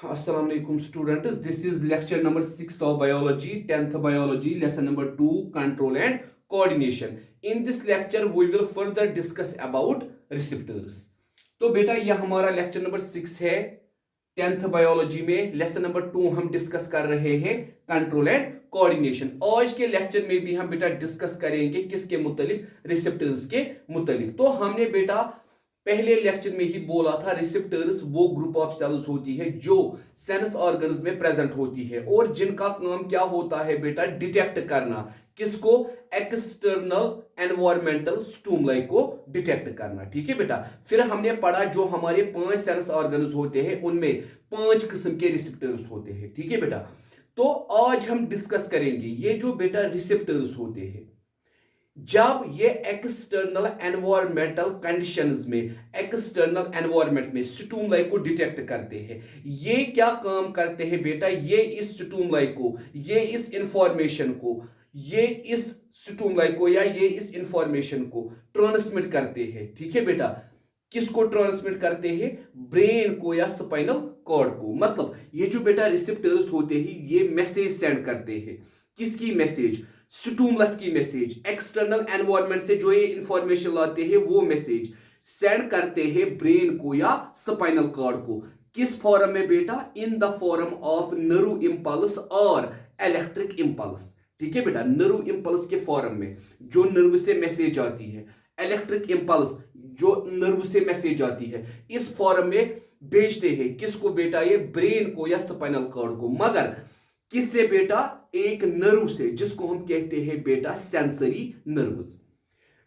Assalamu alaikum students. This is lecture number 6 of biology, 10th biology, lesson number 2, control and coordination. In this lecture we will further discuss about receptors. तो बेटा यह हमारा lecture number 6 है 10th biology में. Lesson number 2 हम discuss कर रहे हैं कंट्रोल एंड कोऑर्डिनेशन. आज के लेक्चर में भी हम बेटा डिस्कस करेंगे किसके मुतालिक, रिसेप्टर्स के मुतालिक. तो हमने बेटा पहले लेक्चर में ही बोला था रिसेप्टर्स वो ग्रुप ऑफ सेल्स होती है जो सेंस ऑर्गन्स में प्रेजेंट होती है और जिनका काम क्या होता है बेटा, डिटेक्ट करना. किसको? एक्सटर्नल एनवायरमेंटल स्टिमुलाई को डिटेक्ट करना. ठीक है बेटा. फिर हमने पढ़ा जो हमारे 5 सेंस ऑर्गन्स होते हैं उनमें 5 किस्म के रिसेप्टर्स होते हैं. ठीक है बेटा. तो आज हम डिस्कस करेंगे ये जो बेटा रिसेप्टर्स होते हैं, जब ये एक्सटर्नल एनवायरमेंटल कंडीशंस में, एक्सटर्नल एनवायरमेंट में स्टिमुलाई को डिटेक्ट करते हैं, ये क्या काम करते हैं बेटा, ये इस स्टिमुलाई को, ये इस इंफॉर्मेशन को, ये इस स्टिमुलाई को या ये इस इंफॉर्मेशन को ट्रांसमिट करते हैं. ठीक है बेटा. किसको ट्रांसमिट करते हैं? ब्रेन को या स्पाइनल कॉर्ड को. मतलब ये जो बेटा रिसेप्टर्स होते हैं ये मैसेज सेंड करते हैं. किसकी मैसेज? स्टिमुलस की मैसेज. एक्सटर्नल एनवायरनमेंट से जो ये इंफॉर्मेशन लाते हैं वो मैसेज सेंड करते हैं ब्रेन को या स्पाइनल कॉर्ड को. किस फॉर्म में बेटा? इन the form of nerve impulse और इलेक्ट्रिक इंपल्स. ठीक है बेटा. नर्व इंपल्स के फॉर्म में जो नर्व से मैसेज आती है, इलेक्ट्रिक इंपल्स जो नर्व से मैसेज आती है, इस फॉर्म में भेजते हैं. किसको बेटा? ये ब्रेन को या स्पाइनल कॉर्ड को. मगर किससे बेटा? एक नर्व से जिसको हम कहते हैं बेटा सेंसरी नर्व्स.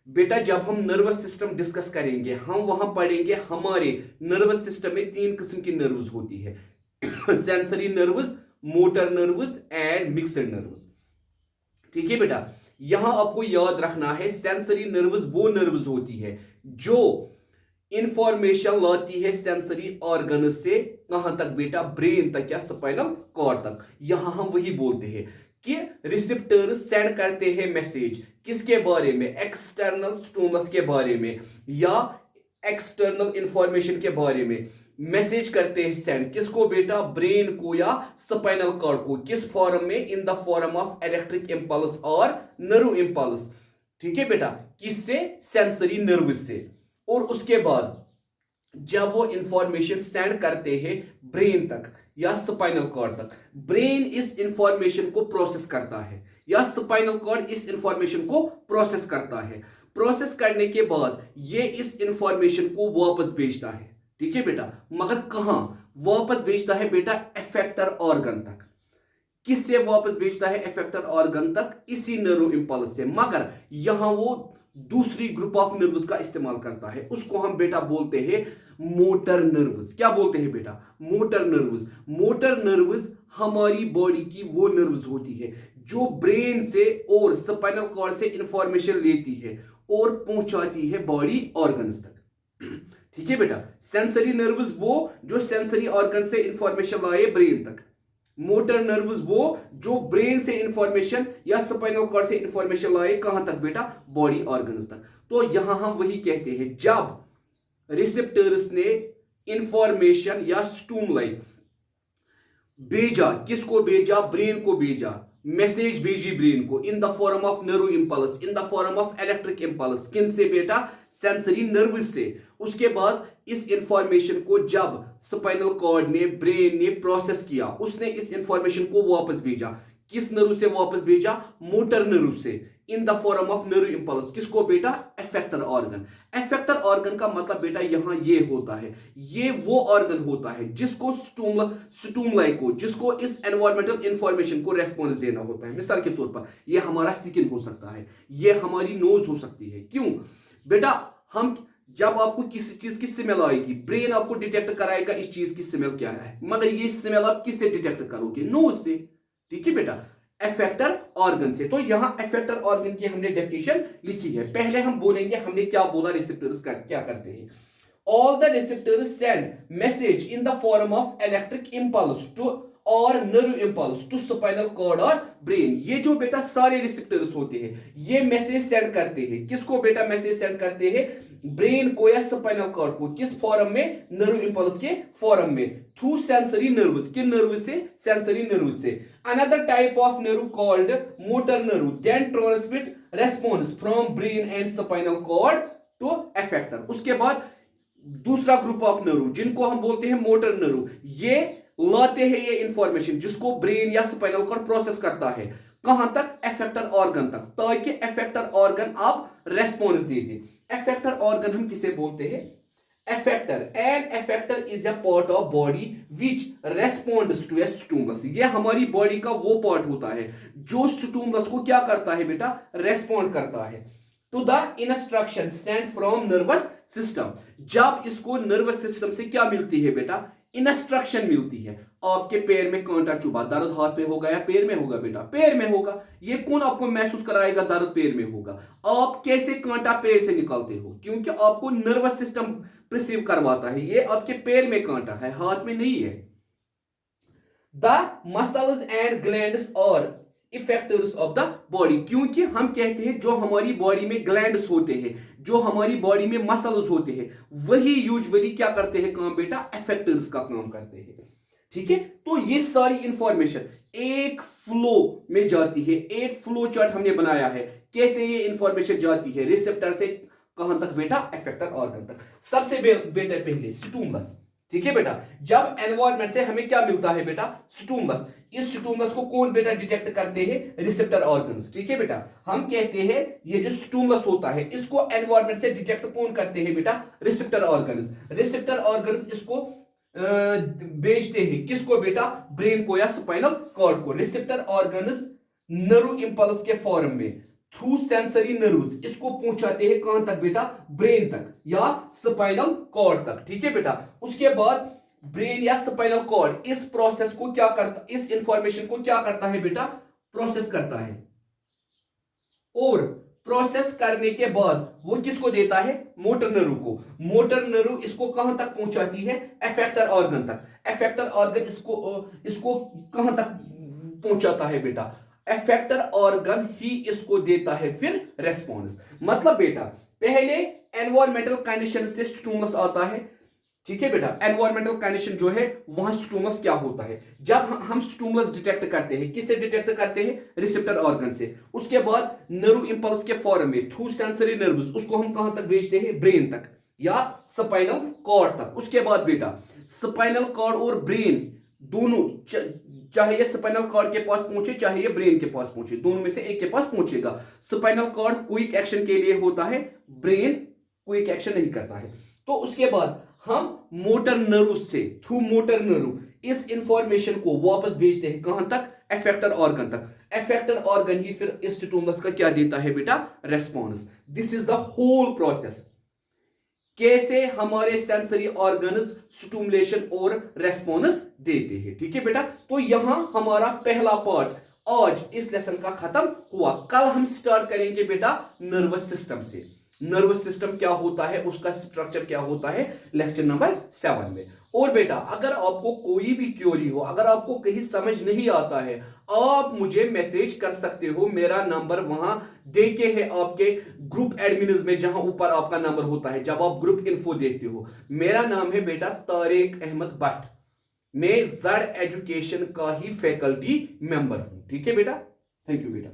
बेटा जब हम नर्वस सिस्टम डिस्कस करेंगे हम वहां पढ़ेंगे हमारे नर्वस सिस्टम में 3 किस्म की नर्व्स होती है. Sensory nerves, motor nerves and mixed nerves. ठीक है बेटा. यहां आपको याद रखना है सेंसरी नर्व्स वो नर्व्स होती है जो इंफॉर्मेशन लाती है सेंसरी ऑर्गन से. कहां तक बेटा? ब्रेन तक या स्पाइनल कॉर्ड तक. यहां हम वही बोलते हैं कि रिसेप्टर सेंड करते हैं मैसेज. किसके बारे में? एक्सटर्नल स्टिमुलस के बारे में या एक्सटर्नल इंफॉर्मेशन के बारे में मैसेज करते हैं सेंड. किसको बेटा? ब्रेन को या स्पाइनल कॉर्ड को. किस फॉर्म में? इन the form of electric impulse और नर्व इंपल्स. ठीक है बेटा. किससे? सेंसरी नर्व से. और उसके बाद जब वो इंफॉर्मेशन सेंड करते हैं ब्रेन तक या स्पाइनल कॉर्ड तक, ब्रेन इस इंफॉर्मेशन को प्रोसेस करता है या स्पाइनल कॉर्ड इस इंफॉर्मेशन को प्रोसेस करता है. प्रोसेस करने के बाद ये इस इंफॉर्मेशन को वापस भेजता है. ठीक है बेटा. मगर कहां वापस भेजता है बेटा? इफेक्टर ऑर्गन तक. किससे वापस भेजता है इफेक्टर ऑर्गन तक? इसी नर्व इंपल्स से. मगर यहां वो दूसरी ग्रुप ऑफ नर्व्स का इस्तेमाल करता है. उसको हम बेटा बोलते हैं मोटर नर्व्स. क्या बोलते हैं बेटा? Motor nerves. मोटर नर्व्स हमारी बॉडी की वो नर्व्स होती है जो ब्रेन से और स्पाइनल कॉर्ड से इंफॉर्मेशन लेती है और पहुंचाती है बॉडी ऑर्गन्स तक. ठीक है बेटा. सेंसरी नर्व्स वो जो सेंसरी ऑर्गन से इंफॉर्मेशन लाए ब्रेन तक. मोटर नर्व्स वो जो ब्रेन से इंफॉर्मेशन या स्पाइनल कॉर्ड से इंफॉर्मेशन लाए कहां तक बेटा? बॉडी ऑर्गन्स तक. तो यहां हम वही कहते हैं जब रिसेप्टर्स ने इंफॉर्मेशन या स्टिमुलाई भेजा. किसको भेजा? ब्रेन को भेजा. मैसेज भेजी ब्रेन को इन the form of nerve impulse, in the form of electric impulse. किन से बेटा? सेंसरी नर्व से. उसके बाद इस इंफॉर्मेशन को जब स्पाइनल कॉर्ड ने, ब्रेन ने प्रोसेस किया, उसने इस इंफॉर्मेशन को वापस भेजा. किस नर्व से वापस भेजा? मोटर नर्व से. इन the form of nerve impulse. किसको बेटा? Effector organ. इफेक्टर ऑर्गन का मतलब बेटा यहां ये होता है, ये वो ऑर्गन होता है जिसको स्टिमुलाई को, जिसको इस एनवायरमेंटल इंफॉर्मेशन को रेस्पॉन्स देना होता है. मिसाल के तौर पर ये हमारा स्किन हो सकता है, ये हमारी नोज हो सकती है. क्यों बेटा? हम जब आपको किसी चीज की स्मेल आएगी, ब्रेन आपको डिटेक्ट कराएगा इस चीज की स्मेल क्या है. मगर ये स्मेल आप किससे डिटेक्ट करोगे? नोज से. ठीक है बेटा. इफेक्टर ऑर्गन से. तो यहां इफेक्टर ऑर्गन की हमने डेफिनेशन लिखी है. पहले हम बोलेंगे हमने क्या बोला रिसेप्टर्स क्या करते हैं. All the receptors send message in the form of electric impulse to और nerve impulse to spinal cord और ब्रेन। ये जो बेटा सारे रिसेप्टर्स होते हैं ये मैसेज सेंड करते हैं, किसको बेटा मैसेज सेंड करते हैं? ब्रेन को या स्पाइनल कॉर्ड को। किस फॉर्म में? नर्व इंपल्स के फॉर्म में, थ्रू सेंसरी नर्व्स। किन नर्व से? सेंसरी नर्व से। Another type of nerve called motor nerve then transmit response from brain and spinal cord to effector. उसके बाद दूसरा ग्रुप ऑफ नर्व जिनको हम बोलते हैं मोटर नर्व, ये लाते हैं ये इंफॉर्मेशन जिसको ब्रेन या स्पाइनल कॉर्ड प्रोसेस करता है, कहां तक? एफेक्टर ऑर्गन तक, ताकि एफेक्टर ऑर्गन अब रेस्पॉन्स दे दे। एफेक्टर ऑर्गन हम किसे बोलते हैं? Effector. An effector is a part of body which responds to a stimulus. ये हमारी बॉडी का वो पार्ट होता है जो स्टिमुलस को क्या करता है बेटा? रेस्पॉन्ड करता है to the instruction sent from nervous system. जब इसको नर्वस सिस्टम से क्या मिलती है बेटा? इंस्ट्रक्शन मिलती है। आपके पैर में कांटा चुभा, दर्द हाथ पे होगा या पैर में होगा बेटा? पैर में होगा। ये कौन आपको महसूस कराएगा दर्द पैर में होगा? आप कैसे कांटा पैर से निकालते हो? क्योंकि आपको नर्वस सिस्टम प्रिसीव करवाता है। ये आपके पैर में कांटा है, हाथ में नहीं है। द मसल्स एंड ग्लैंड्स और इफेक्टर्स ऑफ द बॉडी। क्योंकि हम कहते हैं जो हमारी बॉडी में ग्लैंड्स होते हैं, जो हमारी बॉडी में मसल्स होते हैं, वही यूजुअली क्या करते हैं काम बेटा? इफेक्टर्स का काम करते हैं। ठीक है, तो ये सारी इंफॉर्मेशन एक फ्लो में जाती है। एक फ्लो चार्ट हमने बनाया है कैसे ये इंफॉर्मेशन जाती है रिसेप्टर से कहां तक बेटा? इफेक्टर ऑर्गन तक। सबसे बेटा पहले स्टिमुलस। ठीक है बेटा, जब एनवायरनमेंट से हमें क्या मिलता है बेटा? स्टिमुलस। इस स्टिमुलस को कौन बेटा डिटेक्ट करते हैं? Receptor organs. ठीक है बेटा, हम कहते हैं ये जो स्टिमुलस होता है इसको एनवायरनमेंट से डिटेक्ट कौन करते हैं बेटा? Receptor organs. रिसेप्टर ऑर्गन्स इसको भेजते हैं किसको बेटा? ब्रेन को या स्पाइनल कॉर्ड को। रिसेप्टर ऑर्गन्स नर्व इंपल्स के फॉर्म में थ्रू सेंसरी नर्व्स इसको पहुंचाते हैं कहां तक बेटा? ब्रेन तक या स्पाइनल कॉर्ड तक। ठीक है बेटा, उसके बाद ब्रेन या स्पाइनल कॉर्ड इस प्रोसेस को क्या करता? इस इंफॉर्मेशन को क्या करता है बेटा? प्रोसेस करता है। और प्रोसेस करने के बाद वो किसको देता है? मोटर नर्व को। मोटर नर्व इसको कहां तक पहुंचाती है? एफेक्टर ऑर्गन तक। एफेक्टर ऑर्गन इसको कहां तक पहुंचाता है बेटा? एफेक्टर ऑर्गन ही इसको देता है फिर रेस्पॉन्स। मतलब बेटा पहले एनवायरमेंटल कंडीशन से स्टिमुलस आता है। ठीक है बेटा, एनवायरमेंटल कंडीशन जो है वहां स्टिमुलस क्या होता है? जब हम स्टिमुलस डिटेक्ट करते हैं, किससे डिटेक्ट करते हैं? रिसेप्टर ऑर्गन से। उसके बाद नर्व इंपल्स के फॉर्म में थ्रू सेंसरी नर्व्स उसको हम कहां तक भेजते हैं? ब्रेन तक या स्पाइनल कॉर्ड तक। उसके बाद बेटा स्पाइनल कॉर्ड और ब्रेन दोनों, चाहे ये स्पाइनल कॉर्ड के पास पहुंचे चाहे ये ब्रेन के पास पहुंचे, दोनों में से एक के पास पहुंचेगा। स्पाइनल कॉर्ड क्विक एक्शन के लिए होता है, ब्रेन क्विक एक्शन नहीं करता है। तो उसके बाद हम मोटर नर्व से थ्रू मोटर नर्व इस इंफॉर्मेशन को वापस भेजते हैं कहां तक? एफेक्टर ऑर्गन तक। एफेक्टर ऑर्गन ही फिर इस स्टिमुलस का क्या देता है बेटा? Response. This is the whole process कैसे हमारे सेंसरी ऑर्गन्स स्टिमुलेशन और रेस्पॉन्स देते हैं। ठीक है बेटा, तो यहां हमारा पहला पार्ट आज इस लेसन का खत्म हुआ। कल हम स्टार्ट करेंगे बेटा नर्वस सिस्टम से। नर्वस सिस्टम क्या होता है, उसका स्ट्रक्चर क्या होता है, लेक्चर नंबर 7 में। और बेटा अगर आपको कोई भी क्वेरी हो, अगर आपको कहीं समझ नहीं आता है, आप मुझे मैसेज कर सकते हो। मेरा नंबर वहां देके है आपके ग्रुप एडमिन्स में, जहां ऊपर आपका नंबर होता है जब आप ग्रुप इन्फो देखते हो। मेरा नाम है बेटा तारिक अहमद भट्ट। मैं जड़ एजुकेशन का ही फैकल्टी मेंबर हूं। ठीक है बेटा, थैंक यू बेटा।